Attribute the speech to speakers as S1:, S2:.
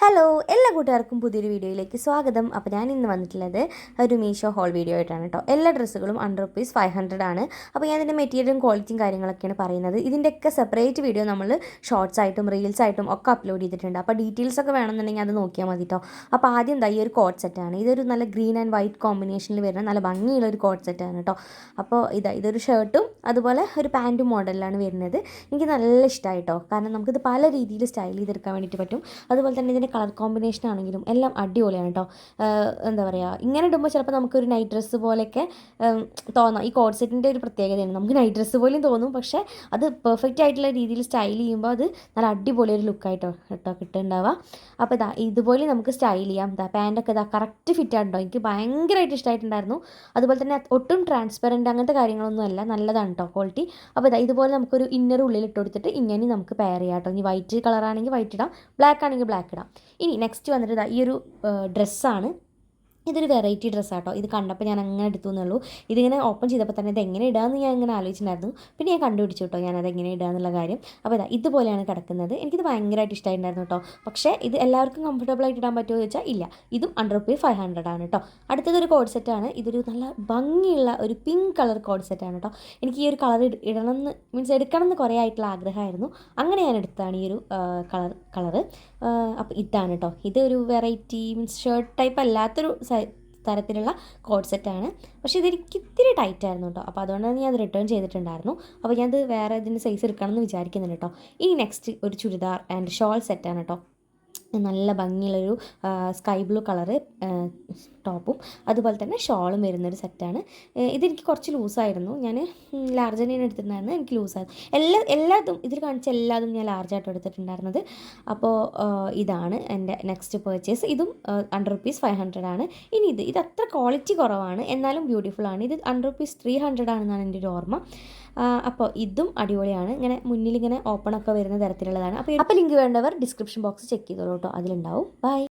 S1: Hello എല്ലാ കൂട്ടുകാർക്കും പുതിയൊരു വീഡിയോയിലേക്ക് സ്വാഗതം. അപ്പോൾ ഞാൻ ഇന്ന് വന്നിട്ടുള്ളത് ഒരു മീഷോ ഹോൾ വീഡിയോ ആയിട്ടാണ് കേട്ടോ. എല്ലാ ഡ്രസ്സുകളും ₹100 ആണ്. അപ്പോൾ ഞാൻ ഇതിൻ്റെ മെറ്റീരിയലും ക്വാളിറ്റിയും കാര്യങ്ങളൊക്കെയാണ് പറയുന്നത്. ഇതിൻ്റെയൊക്കെ സെപ്പറേറ്റ് വീഡിയോ നമ്മൾ ഷോർട്സ് ആയിട്ടും റീൽസ് ആയിട്ടും ഒക്കെ അപ്ലോഡ് ചെയ്തിട്ടുണ്ട്. അപ്പോൾ ഡീറ്റെയിൽസ് ഒക്കെ വേണമെന്നുണ്ടെങ്കിൽ അത് നോക്കിയാൽ മതി കേട്ടോ. അപ്പോൾ ആദ്യം ഈ ഒരു കോട്ട് സെറ്റാണ്. ഇതൊരു നല്ല ഗ്രീൻ ആൻഡ് വൈറ്റ് കോമ്പിനേഷനിൽ വരുന്ന നല്ല ഭംഗിയുള്ള ഒരു കോട്ട് സെറ്റാണ് കേട്ടോ. അപ്പോൾ ഇതൊരു ഷർട്ടും അതുപോലെ ഒരു പാൻറ്റും മോഡലിലാണ് വരുന്നത്. എനിക്ക് നല്ല ഇഷ്ടമായി കേട്ടോ. കാരണം നമുക്കിത് പല രീതിയിൽ സ്റ്റൈൽ ചെയ്തെടുക്കാൻ വേണ്ടിയിട്ട് പറ്റും. അതുപോലെ തന്നെ ഇതിൻ്റെ കളർ കോമ്പിനേഷൻ ആണെങ്കിലും എല്ലാം അടിപൊളിയാണ് കേട്ടോ. എന്താ പറയുക, ഇങ്ങനെ ഇടുമ്പോൾ ചിലപ്പോൾ നമുക്കൊരു നൈറ്റ് ഡ്രസ്സ് പോലെയൊക്കെ തോന്നാം. ഈ കോഡ് സെറ്റിൻ്റെ ഒരു പ്രത്യേകതയാണ്, നമുക്ക് നൈറ്റ് ഡ്രസ്സ് പോലെയും തോന്നും, പക്ഷേ അത് പെർഫെക്റ്റ് ആയിട്ടുള്ള രീതിയിൽ സ്റ്റൈൽ ചെയ്യുമ്പോൾ അത് നല്ല അടിപൊളി ഒരു ലുക്കായിട്ടോ കേട്ടോ കിട്ടുന്നുണ്ടാവുക. അപ്പോൾ ഇതുപോലെ നമുക്ക് സ്റ്റൈൽ ചെയ്യാം. പാൻറ്റൊക്കെ കറക്റ്റ് ഫിറ്റ് ആയിട്ടുണ്ടോ, എനിക്ക് ഭയങ്കരമായിട്ട് ഇഷ്ടമായിട്ടുണ്ടായിരുന്നു. അതുപോലെ തന്നെ ഒട്ടും ട്രാൻസ്പെറൻറ്റ് അങ്ങനത്തെ കാര്യങ്ങളൊന്നും അല്ല, നല്ലതാണ് കേട്ടോ ക്വാളിറ്റി. അപ്പോൾ ഇതുപോലെ നമുക്കൊരു ഇന്നർ ഉള്ളിൽ ഇട്ട് കൊടുത്തിട്ട് ഇങ്ങനെ നമുക്ക് പെയർ ചെയ്യാം കേട്ടോ. ഇനി വൈറ്റ് കളറാണെങ്കിൽ വൈറ്റ് ഇടാം, ബ്ലാക്ക് ആണെങ്കിൽ ബ്ലാക്ക് ഇടാം. ഇനി നെക്സ്റ്റ് വന്നിട്ട് ഈ ഒരു ഡ്രസ്സാണ്. ഇതൊരു വെറൈറ്റി ഡ്രസ്സാട്ടോ. ഇത് കണ്ടപ്പോൾ ഞാൻ അങ്ങനെ എടുത്തു എന്നുള്ളൂ. ഇതിങ്ങനെ ഓപ്പൺ ചെയ്തപ്പോൾ തന്നെ ഇത് എങ്ങനെ ഇടാമെന്ന് ഞാൻ ഇങ്ങനെ ആലോചിച്ചിട്ടുണ്ടായിരുന്നു. പിന്നെ ഞാൻ കണ്ടുപിടിച്ചു കേട്ടോ ഞാനത് എങ്ങനെ ഇടാമെന്നുള്ള കാര്യം. അപ്പോൾ ഇതുപോലെയാണ് കിടക്കുന്നത്. എനിക്കിത് ഭയങ്കരമായിട്ട് ഇഷ്ടമായിട്ടുണ്ടായിരുന്നു കേട്ടോ. പക്ഷേ ഇത് എല്ലാവർക്കും കംഫർട്ടബിളായിട്ട് ഇടാൻ പറ്റുമോ എന്ന് ചോദിച്ചാൽ ഇല്ല. ഇതും ₹500 ആണ് കേട്ടോ. അടുത്തതൊരു കോഡ് സെറ്റാണ്. ഇതൊരു നല്ല ഭംഗിയുള്ള ഒരു പിങ്ക് കളർ കോഡ് സെറ്റാണ് കേട്ടോ. എനിക്ക് ഈ ഒരു കളർ ഇടണമെന്ന് എടുക്കണം എന്ന് കുറേ ആയിട്ടുള്ള ആഗ്രഹമായിരുന്നു. അങ്ങനെ ഞാൻ എടുത്തതാണ് ഈ ഒരു കളറ്. അപ്പോൾ ഇതാണ് കേട്ടോ. ഇതൊരു വെറൈറ്റി ഷർട്ട് ടൈപ്പ് അല്ലാത്തൊരു തരത്തിലുള്ള കോഡ് സെറ്റാണ്. പക്ഷേ ഇതെനിക്ക് ഇത്തിരി ടൈറ്റ് ആയിരുന്നു കേട്ടോ. അപ്പോൾ അതുകൊണ്ടാണ് ഞാൻ അത് റിട്ടേൺ ചെയ്തിട്ടുണ്ടായിരുന്നു. അപ്പോൾ ഞാനത് വേറെ ഇതിൻ്റെ സൈസ് എടുക്കണം എന്ന് വിചാരിക്കുന്നുണ്ട് കേട്ടോ. ഇനി നെക്സ്റ്റ് ഒരു ചുരിദാർ ആൻഡ് ഷോൾ സെറ്റാണ് കേട്ടോ. നല്ല ഭംഗിയുള്ളൊരു സ്കൈ ബ്ലൂ കളറ് ടോപ്പും അതുപോലെ തന്നെ ഷോളും വരുന്നൊരു സെറ്റാണ്. ഇതെനിക്ക് കുറച്ച് ലൂസായിരുന്നു. ഞാൻ ലാർജ് തന്നെയാണ് എടുത്തിട്ടുണ്ടായിരുന്നത്. എനിക്ക് ലൂസായിരുന്നു. എല്ലാതും ഇതിൽ കാണിച്ച എല്ലാതും ഞാൻ ലാർജായിട്ട് എടുത്തിട്ടുണ്ടായിരുന്നത്. അപ്പോൾ ഇതാണ് എൻ്റെ നെക്സ്റ്റ് പർച്ചേസ്. ഇതും ₹500 ആണ്. ഇനി ഇത് അത്ര ക്വാളിറ്റി കുറവാണ്, എന്നാലും ബ്യൂട്ടിഫുൾ ആണ്. ഇത് ₹300 ആണെന്നാണ് എൻ്റെ ഒരു ഓർമ്മ. അപ്പോൾ ഇതും അടിപൊളിയാണ്. ഇങ്ങനെ മുന്നിലിങ്ങനെ ഓപ്പണൊക്കെ വരുന്ന തരത്തിലുള്ളതാണ്. അപ്പോൾ ലിങ്ക് വേണ്ടവർ ഡിസ്ക്രിപ്ഷൻ ബോക്സ് ചെക്ക് ചെയ്തോളൂ കേട്ടോ, അതിലുണ്ടാവും. ബൈ.